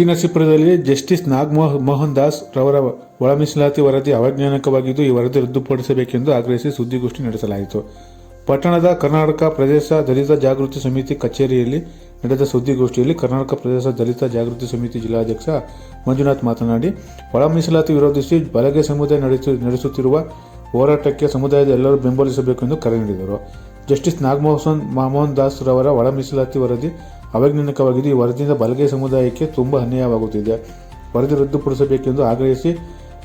ನರಸೀಪುರದಲ್ಲಿ justice Nagamohan Das ರವರ ಒಳ ಮೀಸಲಾತಿ ವರದಿ ಅವೈಜ್ಞಾನಿಕವಾಗಿದ್ದು, ಈ ವರದಿ ರದ್ದುಪಡಿಸಬೇಕೆಂದು ಆಗ್ರಹಿಸಿ ಸುದ್ದಿಗೋಷ್ಠಿ ನಡೆಸಲಾಯಿತು. ಪಟ್ಟಣದ ಕರ್ನಾಟಕ ಪ್ರದೇಶ ದಲಿತ ಜಾಗೃತಿ ಸಮಿತಿ ಕಚೇರಿಯಲ್ಲಿ ನಡೆದ ಸುದ್ದಿಗೋಷ್ಠಿಯಲ್ಲಿ ಕರ್ನಾಟಕ ಪ್ರದೇಶ ದಲಿತ ಜಾಗೃತಿ ಸಮಿತಿ ಜಿಲ್ಲಾಧ್ಯಕ್ಷ ಮಂಜುನಾಥ್ ಮಾತನಾಡಿ, ಒಳ ಮೀಸಲಾತಿ ವಿರೋಧಿಸಿ ಬಲಗೈ ಸಮುದಾಯ ನಡೆಸುತ್ತಿರುವ ಹೋರಾಟಕ್ಕೆ ಸಮುದಾಯದ ಎಲ್ಲರೂ ಬೆಂಬಲಿಸಬೇಕೆಂದು ಕರೆ ನೀಡಿದರು. ಜಸ್ಟಿಸ್ ನಾಗಮೋಹನ್ ದಾಸ್ ರವರ ಒಳ ಮೀಸಲಾತಿ ವರದಿ ಅವೈಜ್ಞಾನಿಕವಾಗಿದ್ದು, ಈ ವರದಿಯಿಂದ ಬಲಗೈ ಸಮುದಾಯಕ್ಕೆ ತುಂಬಾ ಅನ್ಯಾಯವಾಗುತ್ತಿದೆ. ವರದಿ ರದ್ದುಪಡಿಸಬೇಕೆಂದು ಆಗ್ರಹಿಸಿ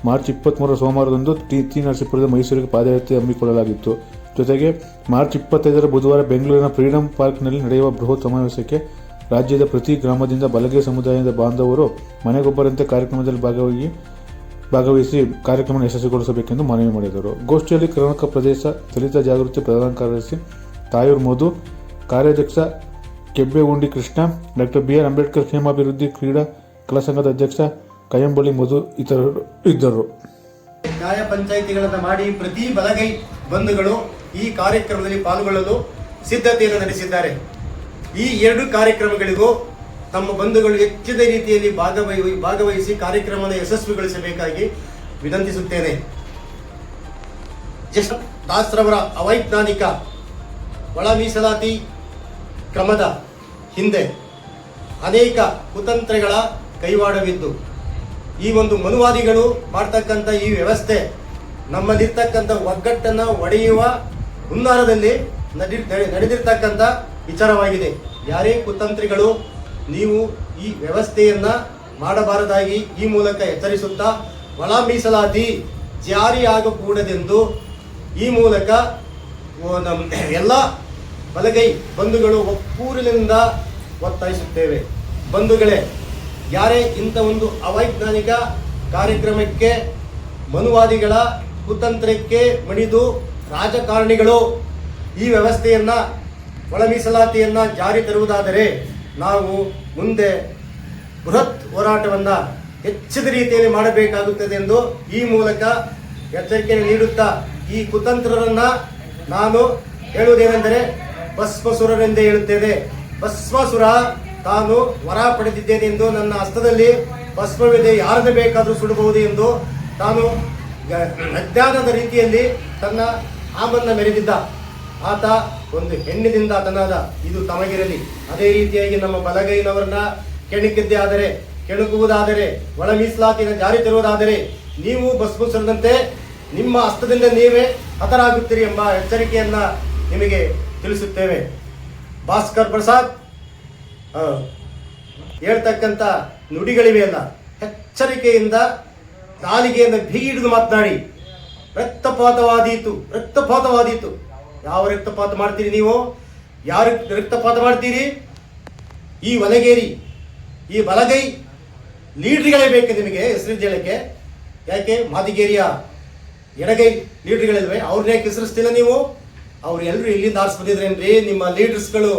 ಮಾರ್ಚ್ 23 ಸೋಮವಾರದಂದು ಟಿ ನರಸೀಪುರದ ಮೈಸೂರಿಗೆ ಪಾದಯಾತ್ರೆ ಹಮ್ಮಿಕೊಳ್ಳಲಾಗಿತ್ತು. ಜೊತೆಗೆ ಮಾರ್ಚ್ 25 ಬುಧವಾರ ಬೆಂಗಳೂರಿನ ಫ್ರೀಡಂ ಪಾರ್ಕ್ನಲ್ಲಿ ನಡೆಯುವ ಬೃಹತ್ ಸಮಾವೇಶಕ್ಕೆ ರಾಜ್ಯದ ಪ್ರತಿ ಗ್ರಾಮದಿಂದ ಬಲಗೈ ಸಮುದಾಯದ ಬಾಂಧವರು ಮನೆಗೊಬ್ಬರಂತೆ ಕಾರ್ಯಕ್ರಮದಲ್ಲಿ ಭಾಗವಹಿಸಿ ಕಾರ್ಯಕ್ರಮ ಯಶಸ್ವಿಗೊಳಿಸಬೇಕೆಂದು ಮನವಿ ಮಾಡಿದರು. ಗೋಷ್ಠಿಯಲ್ಲಿ ಕರ್ನಾಟಕ ಪ್ರದೇಶ ದಲಿತ ಜಾಗೃತಿ ಪ್ರಧಾನ ಕಾರ್ಯದರ್ಶಿ ತಾಯೂರು ಮಧು, ಕಾರ್ಯಾಧ್ಯಕ್ಷ ಕೆಬ್ಬೆಗುಂಡಿ ಕೃಷ್ಣ, ಡಾಕ್ಟರ್ BR ಅಂಬೇಡ್ಕರ್ ಕ್ಷೇಮಾಭಿವೃದ್ಧಿ ಕ್ರೀಡಾ ಕಲಾ ಸಂಘದ ಅಧ್ಯಕ್ಷ ಕಯ್ಯಂಬಳ್ಳಿ ಮಧು ಇತರರು ಇದ್ದರು. ನ್ಯಾಯ ಪಂಚಾಯಿತಿಗಳನ್ನು ಮಾಡಿ ಪ್ರತಿ ಬಲಗೈ ಬಂಧುಗಳು ಈ ಕಾರ್ಯಕ್ರಮದಲ್ಲಿ ಪಾಲ್ಗೊಳ್ಳಲು ಸಿದ್ಧತೆಯನ್ನು ನಡೆಸಿದ್ದಾರೆ. ಈ ಎರಡು ಕಾರ್ಯಕ್ರಮಗಳಿಗೂ ತಮ್ಮ ಬಂಧುಗಳು ಹೆಚ್ಚಿನ ರೀತಿಯಲ್ಲಿ ಭಾಗವಹಿಸಿ ಕಾರ್ಯಕ್ರಮವನ್ನು ಯಶಸ್ವಿಗೊಳಿಸಬೇಕಾಗಿ ವಿನಂತಿಸುತ್ತೇನೆ. ಜಸ್ಟಿಸ್ ದಾಸ್ ರವರ ಅವೈಜ್ಞಾನಿಕ ಒಳ ಮೀಸಲಾತಿ ಕ್ರಮದ ಹಿಂದೆ ಅನೇಕ ಕುತಂತ್ರಗಳ ಕೈವಾಡವಿದ್ದು, ಈ ಒಂದು ಮನುವಾದಿಗಳು ಮಾಡ್ತಕ್ಕಂಥ ಈ ವ್ಯವಸ್ಥೆ ನಮ್ಮಲ್ಲಿರ್ತಕ್ಕಂಥ ಒಗ್ಗಟ್ಟನ್ನು ಒಡೆಯುವ ಹುನ್ನಾರದಲ್ಲಿ ನಡೆದಿರ್ತಕ್ಕಂಥ ವಿಚಾರವಾಗಿದೆ. ಯಾರೇ ಕುತಂತ್ರಿಗಳು ನೀವು ಈ ವ್ಯವಸ್ಥೆಯನ್ನ ಮಾಡಬಾರದಾಗಿ ಈ ಮೂಲಕ ಎಚ್ಚರಿಸುತ್ತಾ ಒಳ ಮೀಸಲಾತಿ ಜಾರಿಯಾಗಕೂಡದೆಂದು ಈ ಮೂಲಕ ಎಲ್ಲ ಬಲಗೈ ಬಂಧುಗಳು ಒಕ್ಕೂರಿನಿಂದ ಒತ್ತಾಯಿಸುತ್ತೇವೆ. ಬಂಧುಗಳೇ, ಯಾರೇ ಇಂಥ ಒಂದು ಅವೈಜ್ಞಾನಿಕ ಕಾರ್ಯಕ್ರಮಕ್ಕೆ ಮನುವಾದಿಗಳ ಕುತಂತ್ರಕ್ಕೆ ಮಣಿದು ರಾಜಕಾರಣಿಗಳು ಈ ವ್ಯವಸ್ಥೆಯನ್ನ ಒಳ ಮೀಸಲಾತಿಯನ್ನ ಜಾರಿ ತರುವುದಾದರೆ ನಾವು ಮುಂದೆ ಬೃಹತ್ ಹೋರಾಟವನ್ನ ಹೆಚ್ಚಿನ ರೀತಿಯಲ್ಲಿ ಮಾಡಬೇಕಾಗುತ್ತದೆ ಎಂದು ಈ ಮೂಲಕ ಎಚ್ಚರಿಕೆಯನ್ನು ನೀಡುತ್ತಾ ಈ ಕುತಂತ್ರರನ್ನ ನಾನು ಹೇಳುವುದೇನೆಂದರೆ ಭಸ್ಮಸುರರೆಂದೇ ಹೇಳುತ್ತೇನೆ. ಭಸ್ಮಸುರ ತಾನು ವರ ಪಡೆದಿದ್ದೇನೆ ಎಂದು, ನನ್ನ ಹಸ್ತದಲ್ಲಿ ಭಸ್ಮವಿದೆ, ಯಾರನ್ನು ಬೇಕಾದರೂ ಸುಡಬಹುದು ಎಂದು ತಾನು ಅಜ್ಞಾನದ ರೀತಿಯಲ್ಲಿ ತನ್ನ ಆಮನ್ನ ಮೆರೆದಿದ್ದ ಆತ ಒಂದು ಹೆಣ್ಣಿನಿಂದ ಆತನಾದ. ಇದು ತಮಗಿರಲಿ. ಅದೇ ರೀತಿಯಾಗಿ ನಮ್ಮ ಬಲಗೈನವರನ್ನ ಕೆಣಕುವುದಾದರೆ ಒಳ ಮೀಸಲಾತಿಯನ್ನು ಜಾರಿ ತರುವುದಾದರೆ ನೀವು ಭಸ್ಮಸುರದಂತೆ ನಿಮ್ಮ ಹಸ್ತದಿಂದ ನೀವೇ ಹತರಾಗುತ್ತೀರಿ ಎಂಬ ಎಚ್ಚರಿಕೆಯನ್ನ ನಿಮಗೆ ತಿಳಿಸುತ್ತೇವೆ. ಭಾಸ್ಕರ್ ಪ್ರಸಾದ್ ಹೇಳ್ತಕ್ಕಂಥ ನುಡಿಗಳಿವೆ ಅಲ್ಲ, ಎಚ್ಚರಿಕೆಯಿಂದ ನಾಲಿಗೆಯನ್ನು ಬಿಗಿ ಹಿಡಿದು ಮಾತನಾಡಿ. ರಕ್ತಪಾತವಾದೀತು. ಯಾವ ರಕ್ತಪಾತ ಮಾಡ್ತೀರಿ ನೀವು? ಯಾರು ರಕ್ತಪಾತ ಮಾಡ್ತೀರಿ? ಈ ಒಲಗೇರಿ, ಈ ಬಲಗೈ ಲೀಡ್ರಿಗಳೇ ಬೇಕು ನಿಮಗೆ ಹೆಸರು ಹೇಳಕ್ಕೆ. ಯಾಕೆ ಮಾದಿಗೇರಿಯ ಎಡಗೈ ಲೀಡ್ರಿಗಳಿಲ್ವೇ? ಅವ್ರನ್ನೇ ಹೆಸರಿಸ್ತಿಲ್ಲ ನೀವು? ಅವ್ರು ಎಲ್ಲರೂ ಇಲ್ಲಿಂದ ಆರಿಸಿ ಬಂದಿದ್ರೇನ್ರಿ? ನಿಮ್ಮ ಲೀಡರ್ಸ್ಗಳು,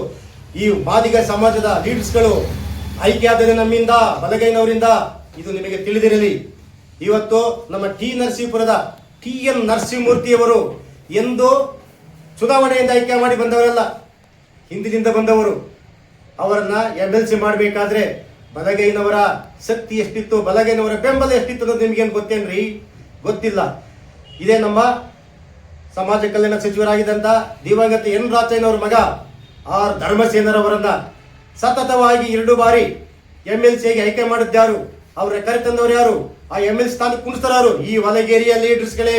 ಈ ಮಾದಿಗ ಸಮಾಜದ ಲೀಡರ್ಸ್ಗಳು ಆಯ್ಕೆ ಆದರೆ ನಮ್ಮಿಂದ, ಬಲಗೈನವರಿಂದ. ಇದು ನಿಮಗೆ ತಿಳಿದಿರಲಿ. ಇವತ್ತು ನಮ್ಮ ನರಸೀಪುರದ TN ನರಸಿಂಹಮೂರ್ತಿಯವರು ಎಂದು ಚುನಾವಣೆಯಿಂದ ಆಯ್ಕೆ ಮಾಡಿ ಬಂದವರಲ್ಲ, ಹಿಂದಿನಿಂದ ಬಂದವರು. ಅವರನ್ನ MLC ಮಾಡಬೇಕಾದ್ರೆ ಬಲಗೈನವರ ಶಕ್ತಿ ಎಷ್ಟಿತ್ತು, ಬಲಗೈನವರ ಬೆಂಬಲ ಎಷ್ಟಿತ್ತು ಅನ್ನೋದು ನಿಮ್ಗೇನು ಗೊತ್ತೇನ್ರಿ? ಗೊತ್ತಿಲ್ಲ. ಇದೇ ನಮ್ಮ ಸಮಾಜ ಕಲ್ಯಾಣ ಸಚಿವರಾಗಿದ್ದಂತ ದಿವಂಗತ N ರಾಚಯ್ಯನವರ ಮಗ R ಧರ್ಮಸೇನರವರನ್ನ ಸತತವಾಗಿ 2 ಬಾರಿ MLCಗೆ ಆಯ್ಕೆ ಮಾಡಿದ್ಯಾರು? ಅವ್ರ ಕರೆತಂದವರು ಯಾರು? ಆ MLC ಸ್ಥಾನಕ್ಕೆ ಕುಣಿಸ್ತಾರು ಈ ಒಲಗೇರಿಯ ಲೀಡರ್ಸ್ಗಳೇ,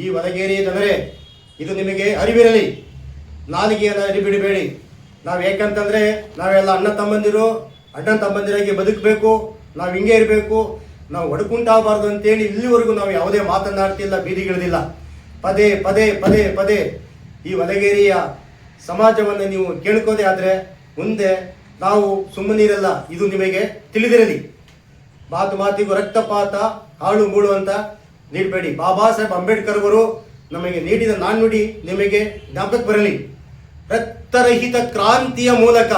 ಈ ಒಲಗೇರಿಯ ಜನರೇ. ಇದು ನಿಮಗೆ ಅರಿವಿರಲಿ. ನಾಲಿಗೆಯನ್ನು ಅರಿಬಿಡಬೇಡಿ. ನಾವು ಯಾಕಂತಂದ್ರೆ ನಾವೆಲ್ಲ ಅಣ್ಣ ತಮ್ಮಂದಿರಾಗಿ ಬದುಕಬೇಕು, ನಾವು ಹಿಂಗೆ ಇರಬೇಕು, ನಾವು ಒಡಕುಂಟಾಗಬಾರ್ದು ಅಂತೇಳಿ ಇಲ್ಲಿವರೆಗೂ ನಾವು ಯಾವುದೇ ಮಾತನಾಡ್ತಿಲ್ಲ, ಬೀದಿಗಿಳಿದಿಲ್ಲ. ಪದೇ ಪದೇ ಪದೇ ಪದೇ ಈ ಒಲಗೇರಿಯ ಸಮಾಜವನ್ನು ನೀವು ಕೇಳ್ಕೋದೇ ಆದ್ರೆ ಮುಂದೆ ನಾವು ಸುಮ್ಮನಿರಲ್ಲ. ಇದು ನಿಮಗೆ ತಿಳಿದಿರಲಿ. ಮಾತಿಗೂ ರಕ್ತಪಾತ, ಹಾಳು ಮೂಳು ಅಂತ ನೀಡಬೇಡಿ. ಬಾಬಾ ಸಾಹೇಬ್ ಅಂಬೇಡ್ಕರ್ ಅವರು ನಮಗೆ ನೀಡಿದ ನಾಣ್ಣುಡಿ ನಿಮಗೆ ಜ್ಞಾಪಕ ಬರಲಿ. ರಕ್ತರಹಿತ ಕ್ರಾಂತಿಯ ಮೂಲಕ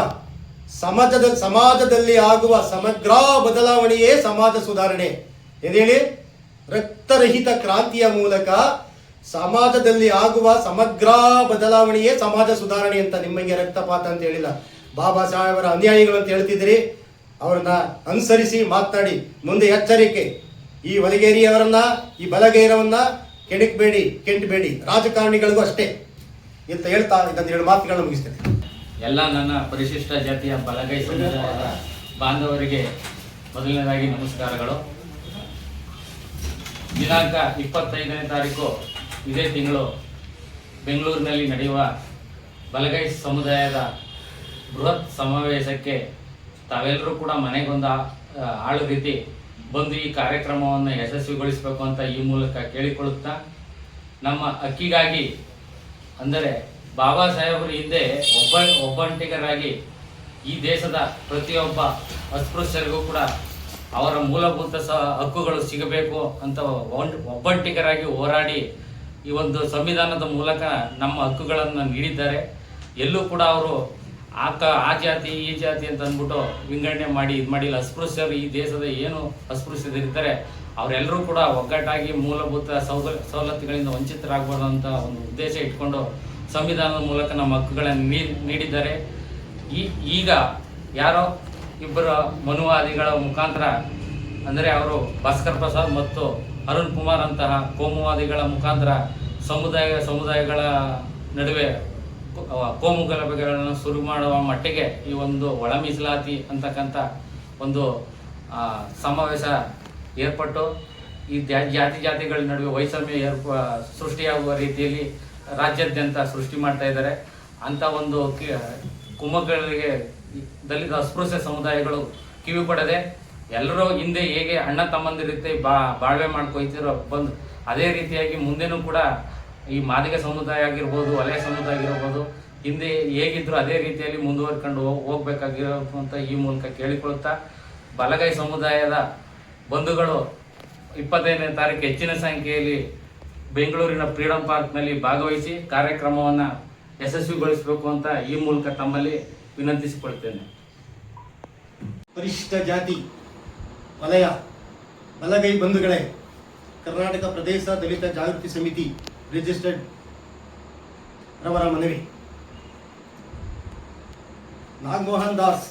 ಸಮಾಜದಲ್ಲಿ ಆಗುವ ಸಮಗ್ರ ಬದಲಾವಣೆಯೇ ಸಮಾಜ ಸುಧಾರಣೆ. ಏನೇಳಿ? ರಕ್ತರಹಿತ ಕ್ರಾಂತಿಯ ಮೂಲಕ ಸಮಾಜದಲ್ಲಿ ಆಗುವ ಸಮಗ್ರ ಬದಲಾವಣೆಯೇ ಸಮಾಜ ಸುಧಾರಣೆ ಅಂತ. ನಿಮಗೆ ರಕ್ತಪಾತ ಅಂತ ಹೇಳಿಲ್ಲ. ಬಾಬಾ ಸಾಹೇಬರ ಅನ್ಯಾಯಿಗಳು ಅಂತ ಹೇಳ್ತಿದ್ರಿ. ಅವರನ್ನ ಅನುಸರಿಸಿ ಮಾತನಾಡಿ. ಮುಂದೆ ಎಚ್ಚರಿಕೆ, ಈ ವಲಗೇರಿಯವರನ್ನ, ಈ ಬಲಗೈರವನ್ನ ಕೆಂಟಬೇಡಿ, ರಾಜಕಾರಣಿಗಳಿಗೂ ಅಷ್ಟೇ ಅಂತ ಹೇಳ್ತಾ ಇದೊಂದು 2 ಮಾತುಗಳನ್ನು ಮುಗಿಸ್ತೇನೆ. ಎಲ್ಲ ನನ್ನ ಪರಿಶಿಷ್ಟ ಜಾತಿಯ ಬಲಗೈ ಸಮುದಾಯದ ಬಾಂಧವರಿಗೆ ಮೊದಲನೇದಾಗಿ ನಮಸ್ಕಾರಗಳು. ದಿನಾಂಕ 25ನೇ ತಾರೀಕು ಇದೇ ತಿಂಗಳು ಬೆಂಗಳೂರಿನಲ್ಲಿ ನಡೆಯುವ ಬಲಗೈ ಸಮುದಾಯದ ಬೃಹತ್ ಸಮಾವೇಶಕ್ಕೆ ತಾವೆಲ್ಲರೂ ಕೂಡ ಮನೆಗೊಂದು ಆಳು ರೀತಿ ಬಂದು ಈ ಕಾರ್ಯಕ್ರಮವನ್ನು ಯಶಸ್ವಿಗೊಳಿಸಬೇಕು ಅಂತ ಈ ಮೂಲಕ ಕೇಳಿಕೊಳ್ಳುತ್ತಾ, ನಮ್ಮ ಹಕ್ಕಿಗಾಗಿ ಅಂದರೆ ಬಾಬಾ ಸಾಹೇಬರು ಹಿಂದೆ ಒಬ್ಬಂಟಿಗರಾಗಿ ಈ ದೇಶದ ಪ್ರತಿಯೊಬ್ಬ ಅಸ್ಪೃಶ್ಯರಿಗೂ ಕೂಡ ಅವರ ಮೂಲಭೂತ ಹಕ್ಕುಗಳು ಸಿಗಬೇಕು ಅಂತ ಒಬ್ಬಂಟಿಗರಾಗಿ ಹೋರಾಡಿ ಈ ಒಂದು ಸಂವಿಧಾನದ ಮೂಲಕ ನಮ್ಮ ಹಕ್ಕುಗಳನ್ನು ನೀಡಿದ್ದಾರೆ. ಎಲ್ಲೂ ಕೂಡ ಅವರು ಆ ಜಾತಿ ಈ ಜಾತಿ ಅಂತ ಅಂದ್ಬಿಟ್ಟು ವಿಂಗಡಣೆ ಮಾಡಿ ಇದು ಮಾಡಿಲ್ಲ. ಅಸ್ಪೃಶ್ಯರು ಈ ದೇಶದ ಏನು ಅಸ್ಪೃಶ್ಯರಿರ್ತಾರೆ ಅವರೆಲ್ಲರೂ ಕೂಡ ಒಗ್ಗಟ್ಟಾಗಿ ಮೂಲಭೂತ ಸವಲತ್ತುಗಳಿಂದ ವಂಚಿತರಾಗಬಾರ್ದು ಅಂತ ಒಂದು ಉದ್ದೇಶ ಇಟ್ಕೊಂಡು ಸಂವಿಧಾನದ ಮೂಲಕ ನಮ್ಮ ಹಕ್ಕುಗಳನ್ನು ನೀಡಿದ್ದಾರೆ. ಈಗ ಯಾರೋ ಇಬ್ಬರು ಮನುವಾದಿಗಳ ಮುಖಾಂತರ ಅಂದರೆ ಅವರು ಭಾಸ್ಕರ್ ಪ್ರಸಾದ್ ಮತ್ತು ಅರುಣ್ ಕುಮಾರ್ ಅಂತಹ ಕೋಮುವಾದಿಗಳ ಮುಖಾಂತರ ಸಮುದಾಯಗಳ ನಡುವೆ ಕೋಮು ಗಲಭೆಗಳನ್ನು ಶುರು ಮಾಡುವ ಮಟ್ಟಿಗೆ ಈ ಒಂದು ಒಳ ಮೀಸಲಾತಿ ಅಂತಕ್ಕಂಥ ಒಂದು ಸಮಾವೇಶ ಏರ್ಪಟ್ಟು ಈ ಜಾತಿಗಳ ನಡುವೆ ವೈಷಮ್ಯ ಸೃಷ್ಟಿಯಾಗುವ ರೀತಿಯಲ್ಲಿ ರಾಜ್ಯಾದ್ಯಂತ ಸೃಷ್ಟಿ ಮಾಡ್ತಾ ಇದ್ದಾರೆ. ಅಂಥ ಒಂದು ಕುಮ್ಮಗಳಿಗೆ ದಲಿತ ಅಸ್ಪೃಶ್ಯ ಸಮುದಾಯಗಳು ಕಿವಿ ಕೊಡದೆ ಎಲ್ಲರೂ ಹಿಂದೆ ಹೇಗೆ ಅಣ್ಣ ತಮ್ಮಂದಿರುತ್ತೆ ಬಾಳ್ವೆ ಮಾಡ್ಕೊಯ್ತಿರೋ ಬಂದು ಅದೇ ರೀತಿಯಾಗಿ ಮುಂದೆನೂ ಕೂಡ ಈ ಮಾದಿಗ ಸಮುದಾಯ ಆಗಿರ್ಬೋದು, ವಲಯ ಸಮುದಾಯ ಆಗಿರ್ಬೋದು, ಹಿಂದೆ ಹೇಗಿದ್ರು ಅದೇ ರೀತಿಯಲ್ಲಿ ಮುಂದುವರ್ಕೊಂಡು ಹೋಗ್ಬೇಕಾಗಿರೋ ಅಂತ ಈ ಮೂಲಕ ಕೇಳಿಕೊಳ್ಳುತ್ತಾ, ಬಲಗೈ ಸಮುದಾಯದ ಬಂಧುಗಳು 25ನೇ ತಾರೀಕು ಹೆಚ್ಚಿನ ಸಂಖ್ಯೆಯಲ್ಲಿ ಬೆಂಗಳೂರಿನ ಫ್ರೀಡಂ ಪಾರ್ಕ್ನಲ್ಲಿ ಭಾಗವಹಿಸಿ ಕಾರ್ಯಕ್ರಮವನ್ನು ಯಶಸ್ವಿಗೊಳಿಸಬೇಕು ಅಂತ ಈ ಮೂಲಕ ತಮ್ಮಲ್ಲಿ ವಿನಂತಿಸಿಕೊಳ್ತೇನೆ. ಪರಿಶಿಷ್ಟ ಜಾತಿ ವಲಯ ಬಲಗೈ ಬಂಧುಗಳೇ, ಕರ್ನಾಟಕ ಪ್ರದೇಶ ದಲಿತ ಜಾಗೃತಿ ಸಮಿತಿ ರಿಜಿಸ್ಟರ್ಡ್ ರವರ ಮನವಿ. ನಾಗಮೋಹನ್ ದಾಸ್,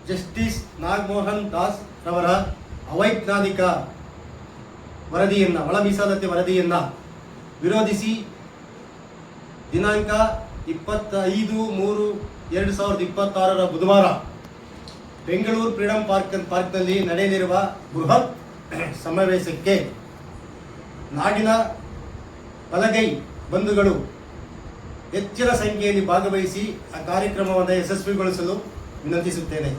ಜಸ್ಟಿಸ್ ನಾಗಮೋಹನ್ ದಾಸ್ ರವರ ಅವೈಜ್ಞಾನಿಕ ವರದಿಯನ್ನು, ಒಳ ಮೀಸಲಾತಿ ವರದಿಯನ್ನು ವಿರೋಧಿಸಿ ದಿನಾಂಕ 25/3/2026 ಬುಧವಾರ ಬೆಂಗಳೂರು ಫ್ರೀಡಂ ಪಾರ್ಕ್ನಲ್ಲಿ ನಡೆಯಲಿರುವ ಬೃಹತ್ ಸಮಾವೇಶಕ್ಕೆ ನಾಡಿನ ಬಲಗೈ ಬಂಧುಗಳು ಹೆಚ್ಚಿನ ಸಂಖ್ಯೆಯಲ್ಲಿ ಭಾಗವಹಿಸಿ ಆ ಕಾರ್ಯಕ್ರಮವನ್ನು ಯಶಸ್ವಿಗೊಳಿಸಲು ವಿನಂತಿಸುತ್ತೇನೆ.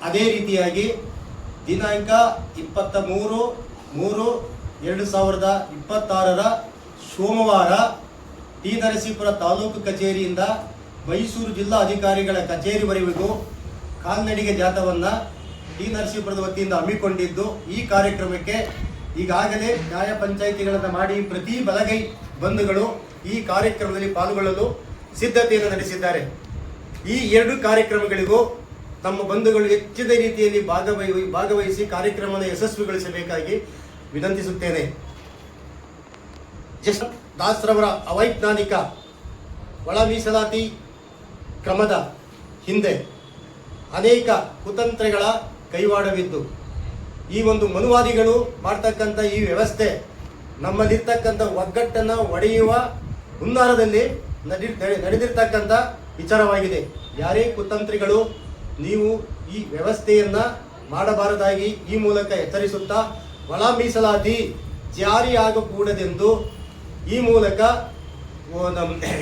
ಅದೇ ರೀತಿಯಾಗಿ ದಿನಾಂಕ 23/3/2026 ಸೋಮವಾರ ಟಿ ನರಸೀಪುರ ತಾಲೂಕು ಕಚೇರಿಯಿಂದ ಮೈಸೂರು ಜಿಲ್ಲಾ ಅಧಿಕಾರಿಗಳ ಕಚೇರಿವರೆಗೂ ಕಾಲ್ನಡಿಗೆ ಜಾಥಾವನ್ನು ಟಿ ನರಸೀಪುರದ ವತಿಯಿಂದ ಹಮ್ಮಿಕೊಂಡಿದ್ದು, ಈ ಕಾರ್ಯಕ್ರಮಕ್ಕೆ ಈಗಾಗಲೇ ನ್ಯಾಯ ಪಂಚಾಯಿತಿಗಳನ್ನು ಮಾಡಿ ಪ್ರತಿ ಬಲಗೈ ಬಂಧುಗಳು ಈ ಕಾರ್ಯಕ್ರಮದಲ್ಲಿ ಪಾಲ್ಗೊಳ್ಳಲು ಸಿದ್ಧತೆಯನ್ನು ನಡೆಸಿದ್ದಾರೆ. ಈ 2 ಕಾರ್ಯಕ್ರಮಗಳಿಗೂ ನಮ್ಮ ಬಂಧುಗಳು ಹೆಚ್ಚಿನ ರೀತಿಯಲ್ಲಿ ಭಾಗವಹಿಸಿ ಕಾರ್ಯಕ್ರಮವನ್ನು ಯಶಸ್ವಿಗೊಳಿಸಬೇಕಾಗಿ ವಿನಂತಿಸುತ್ತೇನೆ. ದಾಸ್ರವರ ಅವೈಜ್ಞಾನಿಕ ಒಳ ಮೀಸಲಾತಿ ಕ್ರಮದ ಹಿಂದೆ ಅನೇಕ ಕುತಂತ್ರಗಳ ಕೈವಾಡವಿದ್ದು, ಈ ಒಂದು ಮನುವಾದಿಗಳು ಮಾಡ್ತಕ್ಕಂಥ ಈ ವ್ಯವಸ್ಥೆ ನಮ್ಮಲ್ಲಿರ್ತಕ್ಕಂಥ ಒಗ್ಗಟ್ಟನ್ನು ಒಡೆಯುವ ಹುನ್ನಾರದಲ್ಲಿ ನಡೆದಿರ್ತಕ್ಕಂಥ ವಿಚಾರವಾಗಿದೆ. ಯಾರೇ ಕುತಂತ್ರಿಗಳು ನೀವು ಈ ವ್ಯವಸ್ಥೆಯನ್ನು ಮಾಡಬಾರದಾಗಿ ಈ ಮೂಲಕ ಎಚ್ಚರಿಸುತ್ತಾ, ಒಳ ಮೀಸಲಾತಿ ಜಾರಿಯಾಗಕೂಡದೆಂದು ಈ ಮೂಲಕ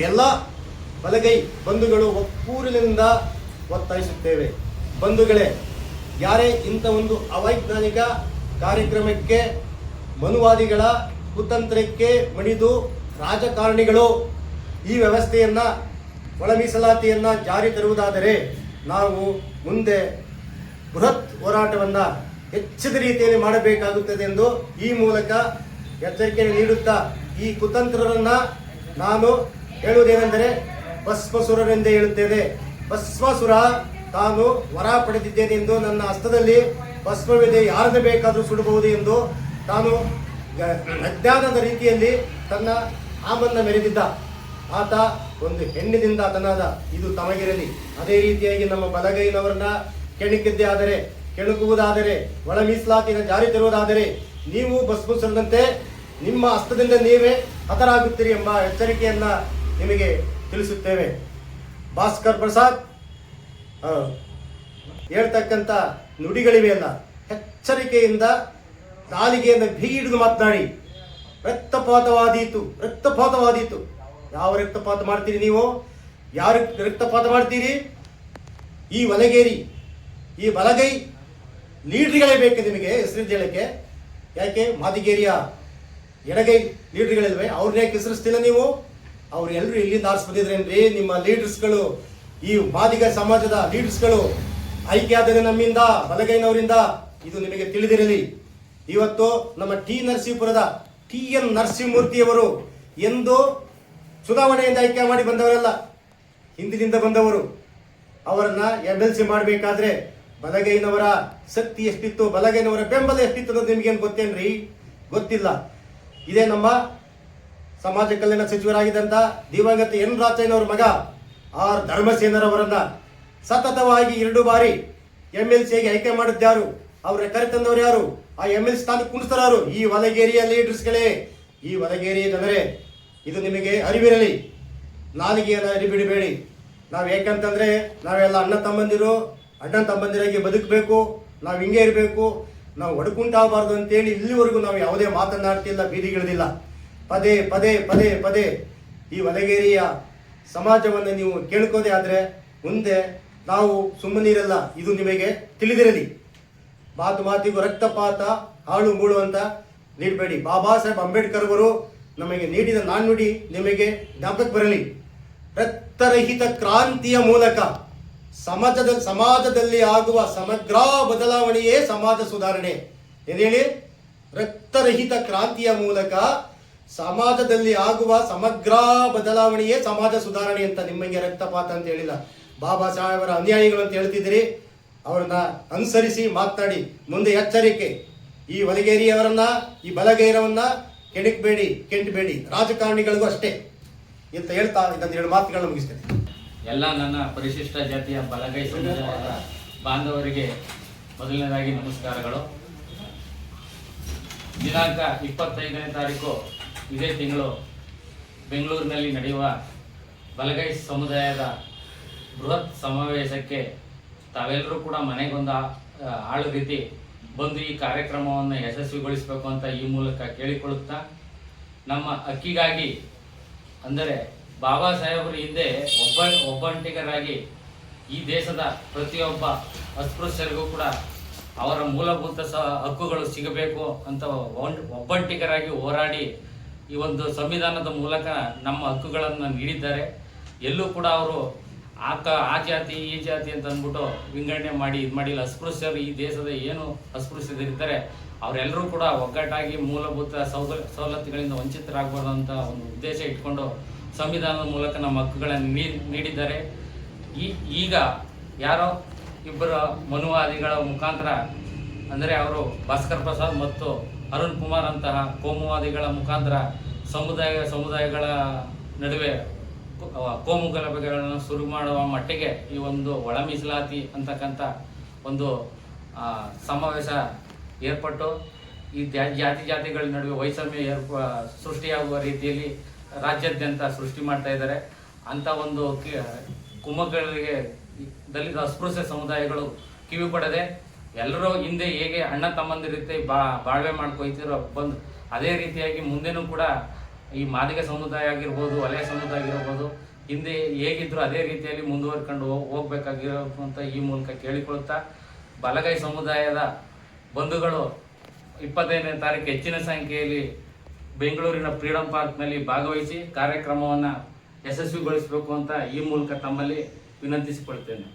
ಎಲ್ಲ ಬಲಗೈ ಬಂಧುಗಳು ಒಕ್ಕೂರಿನಿಂದ ಒತ್ತಾಯಿಸುತ್ತೇವೆ. ಬಂಧುಗಳೇ, ಯಾರೇ ಇಂಥ ಒಂದು ಅವೈಜ್ಞಾನಿಕ ಕಾರ್ಯಕ್ರಮಕ್ಕೆ, ಮನುವಾದಿಗಳ ಕುತಂತ್ರಕ್ಕೆ ಮಣಿದು ರಾಜಕಾರಣಿಗಳು ಈ ವ್ಯವಸ್ಥೆಯನ್ನು, ಒಳ ಮೀಸಲಾತಿಯನ್ನು ಜಾರಿ ತರುವುದಾದರೆ ನಾವು ಮುಂದೆ ಬೃಹತ್ ಹೋರಾಟವನ್ನು ಹೆಚ್ಚಿನ ರೀತಿಯಲ್ಲಿ ಮಾಡಬೇಕಾಗುತ್ತದೆ ಎಂದು ಈ ಮೂಲಕ ಎಚ್ಚರಿಕೆ ನೀಡುತ್ತಾ, ಈ ಕುತಂತ್ರರನ್ನು ನಾನು ಹೇಳುವುದೇನೆಂದರೆ ಭಸ್ಮಸುರರೆಂದೇ ಹೇಳುತ್ತೇನೆ. ಭಸ್ಮಸುರ ತಾನು ವರ ಪಡೆದಿದ್ದೇನೆ ಎಂದು, ನನ್ನ ಹಸ್ತದಲ್ಲಿ ಭಸ್ಮವಿದೆ, ಯಾರನ್ನು ಬೇಕಾದರೂ ಸುಡಬಹುದು ಎಂದು ತಾನು ಅಜ್ಞಾನದ ರೀತಿಯಲ್ಲಿ ತನ್ನ ಆಮನ್ನು ಮೆರೆದಿದ್ದ ಆತ ಒಂದು ಹೆಣ್ಣಿನಿಂದ ಆತನಾದ. ಇದು ತಮಗಿರಲಿ. ಅದೇ ರೀತಿಯಾಗಿ ನಮ್ಮ ಬಲಗೈನವರನ್ನ ಕೆಣಕಿದ್ದೇ ಆದರೆ ಕೆಣಕುವುದಾದರೆ, ಒಳ ಮೀಸಲಾತಿನ ಜಾರಿ ತರುವುದಾದರೆ ನೀವು ಬಸ್ ಮುಸರದಂತೆ ನಿಮ್ಮ ಹಸ್ತದಿಂದ ನೀವೇ ಹತರಾಗುತ್ತೀರಿ ಎಂಬ ಎಚ್ಚರಿಕೆಯನ್ನ ನಿಮಗೆ ತಿಳಿಸುತ್ತೇವೆ. ಭಾಸ್ಕರ್ ಪ್ರಸಾದ್ ಹೇಳ್ತಕ್ಕಂಥ ನುಡಿಗಳಿವೆಯಲ್ಲ, ಎಚ್ಚರಿಕೆಯಿಂದ ನಾಲಿಗೆಯನ್ನು ಬಿಗಿ ಹಿಡಿದು ಮಾತನಾಡಿ. ರಕ್ತಪಾತವಾದೀತು. ಯಾವ ರಕ್ತಪಾತ ಮಾಡ್ತೀರಿ ನೀವು? ಯಾರು ರಕ್ತಪಾತ ಮಾಡ್ತೀರಿ? ಈ ವಲಗೇರಿ, ಈ ಬಲಗೈ ಲೀಡ್ರಿಗಳೇ ಬೇಕು ನಿಮಗೆ ಹೆಸರು ಹೇಳಕ್ಕೆ. ಯಾಕೆ ಮಾದಿಗೇರಿಯ ಎಡಗೈ ಲೀಡ್ರ್ಗಳಿಲ್ವೇ? ಅವ್ರನ್ನ ಯಾಕೆ ಹೆಸರಿಸ್ತಿಲ್ಲ ನೀವು? ಅವ್ರು ಎಲ್ಲರೂ ಇಲ್ಲಿಂದ ಆರಿಸಿ ಬಂದಿದ್ರೇನ್ರಿ? ನಿಮ್ಮ ಲೀಡರ್ಸ್ಗಳು, ಈ ಮಾದಿಗ ಸಮಾಜದ ಲೀಡರ್ಸ್ಗಳು ಆಯ್ಕೆ ಆದರೆ ನಮ್ಮಿಂದ, ಬಲಗೈನವರಿಂದ. ಇದು ನಿಮಗೆ ತಿಳಿದಿರಲಿ. ಇವತ್ತು ನಮ್ಮ ನರಸೀಪುರದ TN ನರಸಿಂಹಮೂರ್ತಿಯವರು ಎಂದು ಚುನಾವಣೆಯಿಂದ ಆಯ್ಕೆ ಮಾಡಿ ಬಂದವರಲ್ಲ, ಹಿಂದಿನಿಂದ ಬಂದವರು. ಅವರನ್ನ MLC ಮಾಡಬೇಕಾದ್ರೆ ಬಲಗೈನವರ ಶಕ್ತಿ ಎಷ್ಟಿತ್ತು, ಬಲಗೈನವರ ಬೆಂಬಲ ಎಷ್ಟಿತ್ತು ಅನ್ನೋದು ನಿಮಗೇನು ಗೊತ್ತೇನ್ರಿ? ಗೊತ್ತಿಲ್ಲ. ಇದೇ ನಮ್ಮ ಸಮಾಜ ಕಲ್ಯಾಣ ಸಚಿವರಾಗಿದ್ದಂಥ ದಿವಂಗತ N ರಾಚಯ್ಯನವರ ಮಗ R ಧರ್ಮಸೇನರವರನ್ನ ಸತತವಾಗಿ 2 ಬಾರಿ MLCಗೆ ಆಯ್ಕೆ ಮಾಡಿದ್ಯಾರು? ಅವರ ಕರೆತಂದವರು ಯಾರು? ಆ MLC ಸ್ಥಾನಕ್ಕೆ ಕುಣಿಸ್ತಾರು ಈ ವಲಗೇರಿಯ ಲೀಡರ್ಸ್ಗಳೇ, ಈ ವಲಗೇರಿಯ ಜನರೇ. ಇದು ನಿಮಗೆ ಅರಿವಿರಲಿ. ನಾಲಿಗೆಯನ್ನು ಅರಿಬಿಡಬೇಡಿ. ನಾವು ಯಾಕಂತಂದ್ರೆ ನಾವೆಲ್ಲ ಅಣ್ಣ ತಮ್ಮಂದಿರಾಗಿ ಬದುಕಬೇಕು, ನಾವು ಹಿಂಗೆ ಇರಬೇಕು, ನಾವು ಒಡಕುಂಟಾಗಬಾರ್ದು ಅಂತೇಳಿ ಇಲ್ಲಿವರೆಗೂ ನಾವು ಯಾವುದೇ ಮಾತನಾಡ್ತಿಲ್ಲ, ಬೀದಿಗಿಳಿದಿಲ್ಲ. ಪದೇ ಪದೇ ಪದೇ ಪದೇ ಈ ವಲಗೇರಿಯ ಸಮಾಜವನ್ನು ನೀವು ಕೇಳ್ಕೋದೇ ಆದರೆ ಮುಂದೆ ನಾವು ಸುಮ್ಮನಿರಲ್ಲ. ಇದು ನಿಮಗೆ ತಿಳಿದಿರಲಿ. ಮಾತಿಗೂ ರಕ್ತಪಾತ, ಹಾಳು ಮೂಳು ಅಂತ ನೀಡಬೇಡಿ. ಬಾಬಾ ಸಾಹೇಬ್ ಅಂಬೇಡ್ಕರ್ ಅವರು ನಮಗೆ ನೀಡಿದ ನಾಣ್ಣುಡಿ ನಿಮಗೆ ಜ್ಞಾಪಕಕ್ಕೆ ಬರಲಿ. ರಕ್ತರಹಿತ ಕ್ರಾಂತಿಯ ಮೂಲಕ ಸಮಾಜದಲ್ಲಿ ಆಗುವ ಸಮಗ್ರ ಬದಲಾವಣೆಯೇ ಸಮಾಜ ಸುಧಾರಣೆ. ಏನು ಹೇಳಿ? ರಕ್ತರಹಿತ ಕ್ರಾಂತಿಯ ಮೂಲಕ ಸಮಾಜದಲ್ಲಿ ಆಗುವ ಸಮಗ್ರ ಬದಲಾವಣೆಯೇ ಸಮಾಜ ಸುಧಾರಣೆ ಅಂತ. ನಿಮಗೆ ರಕ್ತಪಾತ ಅಂತ ಹೇಳಿಲ್ಲ. ಬಾಬಾ ಸಾಹೇಬರ ಅನ್ಯಾಯಿಗಳು ಅಂತ ಹೇಳ್ತಿದ್ದೀರಿ. ಅವ್ರನ್ನ ಅನುಸರಿಸಿ ಮಾತನಾಡಿ. ಮುಂದೆ ಎಚ್ಚರಿಕೆ. ಈ ವಲಗೇರಿಯವರನ್ನ, ಈ ಬಲಗೈರವನ್ನ ಕೆಂಟಬೇಡಿ. ರಾಜಕಾರಣಿಗಳಿಗೂ ಅಷ್ಟೇ ಅಂತ ಹೇಳ್ತಾ ಇದೊಂದು 2 ಮಾತುಗಳನ್ನ ಮುಗಿಸ್ತೇನೆ. ಎಲ್ಲ ನನ್ನ ಪರಿಶಿಷ್ಟ ಜಾತಿಯ ಬಲಗೈ ಸಮುದಾಯದ ಬಾಂಧವರಿಗೆ ಮೊದಲನೇದಾಗಿ ನಮಸ್ಕಾರಗಳು. ದಿನಾಂಕ 25ನೇ ತಾರೀಕು ಇದೇ ತಿಂಗಳು ಬೆಂಗಳೂರಿನಲ್ಲಿ ನಡೆಯುವ ಬಲಗೈ ಸಮುದಾಯದ ಬೃಹತ್ ಸಮಾವೇಶಕ್ಕೆ ತಾವೆಲ್ಲರೂ ಕೂಡ ಮನೆಗೊಂದು ಆಳು ರೀತಿ ಬಂದು ಈ ಕಾರ್ಯಕ್ರಮವನ್ನು ಯಶಸ್ವಿಗೊಳಿಸಬೇಕು ಅಂತ ಈ ಮೂಲಕ ಕೇಳಿಕೊಳ್ಳುತ್ತಾ, ನಮ್ಮ ಹಕ್ಕಿಗಾಗಿ ಅಂದರೆ ಬಾಬಾ ಸಾಹೇಬರು ಹಿಂದೆ ಒಬ್ಬಂಟಿಗರಾಗಿ ಈ ದೇಶದ ಪ್ರತಿಯೊಬ್ಬ ಅಸ್ಪೃಶ್ಯರಿಗೂ ಕೂಡ ಅವರ ಮೂಲಭೂತ ಹಕ್ಕುಗಳು ಸಿಗಬೇಕು ಅಂತ ಒಬ್ಬಂಟಿಗರಾಗಿ ಹೋರಾಡಿ ಈ ಒಂದು ಸಂವಿಧಾನದ ಮೂಲಕ ನಮ್ಮ ಹಕ್ಕುಗಳನ್ನು ನೀಡಿದ್ದಾರೆ. ಎಲ್ಲೂ ಕೂಡ ಅವರು ಆ ಜಾತಿ ಈ ಜಾತಿ ಅಂತ ಅಂದ್ಬಿಟ್ಟು ವಿಂಗಡಣೆ ಮಾಡಿ ಇದು ಮಾಡಿಲ್ಲ. ಅಸ್ಪೃಶ್ಯರು ಈ ದೇಶದ ಏನು ಅಸ್ಪೃಶ್ಯರಿದ್ದಾರೆ ಅವರೆಲ್ಲರೂ ಕೂಡ ಒಗ್ಗಟ್ಟಾಗಿ ಮೂಲಭೂತ ಸವಲತ್ತುಗಳಿಂದ ವಂಚಿತರಾಗಬಾರ್ದು ಅಂತ ಒಂದು ಉದ್ದೇಶ ಇಟ್ಕೊಂಡು ಸಂವಿಧಾನದ ಮೂಲಕ ನಮ್ಮ ಹಕ್ಕುಗಳನ್ನು ನೀಡಿದ್ದಾರೆ. ಈಗ ಯಾರೋ ಇಬ್ಬರ ಮನುವಾದಿಗಳ ಮುಖಾಂತರ ಅಂದರೆ ಅವರು ಭಾಸ್ಕರ್ ಪ್ರಸಾದ್ ಮತ್ತು ಅರುಣ್ ಕುಮಾರ್ ಅಂತಹ ಕೋಮುವಾದಿಗಳ ಮುಖಾಂತರ ಸಮುದಾಯಗಳ ನಡುವೆ ಕೋಮು ಗಲಭೆಗಳನ್ನು ಶುರು ಮಾಡುವ ಮಟ್ಟಿಗೆ ಈ ಒಂದು ಒಳ ಮೀಸಲಾತಿ ಅಂತಕ್ಕಂಥ ಒಂದು ಸಮಾವೇಶ ಏರ್ಪಟ್ಟು ಈ ಜಾತಿಗಳ ನಡುವೆ ವೈಷಮ್ಯ ಸೃಷ್ಟಿಯಾಗುವ ರೀತಿಯಲ್ಲಿ ರಾಜ್ಯಾದ್ಯಂತ ಸೃಷ್ಟಿ ಮಾಡ್ತಾ ಇದ್ದಾರೆ. ಅಂಥ ಒಂದು ಕುಮ್ಮಗಳಿಗೆ ದಲಿತ ಅಸ್ಪೃಶ್ಯ ಸಮುದಾಯಗಳು ಕಿವಿ ಕೊಡದೆ ಎಲ್ಲರೂ ಹಿಂದೆ ಹೇಗೆ ಅಣ್ಣ ತಮ್ಮಂದಿರುತ್ತೆ ಬಾಳ್ವೆ ಮಾಡ್ಕೊಯ್ತಿರೋ ಬಂದು ಅದೇ ರೀತಿಯಾಗಿ ಮುಂದೆನೂ ಕೂಡ ಈ ಮಾದಿಗ ಸಮುದಾಯ ಆಗಿರ್ಬೋದು, ವಲಯ ಸಮುದಾಯ ಆಗಿರ್ಬೋದು, ಹಿಂದೆ ಹೇಗಿದ್ರು ಅದೇ ರೀತಿಯಲ್ಲಿ ಮುಂದುವರ್ಕೊಂಡು ಹೋಗ್ಬೇಕಾಗಿರೋ ಅಂತ ಈ ಮೂಲಕ ಕೇಳಿಕೊಳ್ಳುತ್ತಾ, ಬಲಗೈ ಸಮುದಾಯದ ಬಂಧುಗಳು 25ನೇ ತಾರೀಕು ಹೆಚ್ಚಿನ ಸಂಖ್ಯೆಯಲ್ಲಿ ಬೆಂಗಳೂರಿನ ಫ್ರೀಡಂ ಪಾರ್ಕ್ನಲ್ಲಿ ಭಾಗವಹಿಸಿ ಕಾರ್ಯಕ್ರಮವನ್ನು ಯಶಸ್ವಿಗೊಳಿಸಬೇಕು ಅಂತ ಈ ಮೂಲಕ ತಮ್ಮಲ್ಲಿ ವಿನಂತಿಸಿಕೊಳ್ತೇನೆ.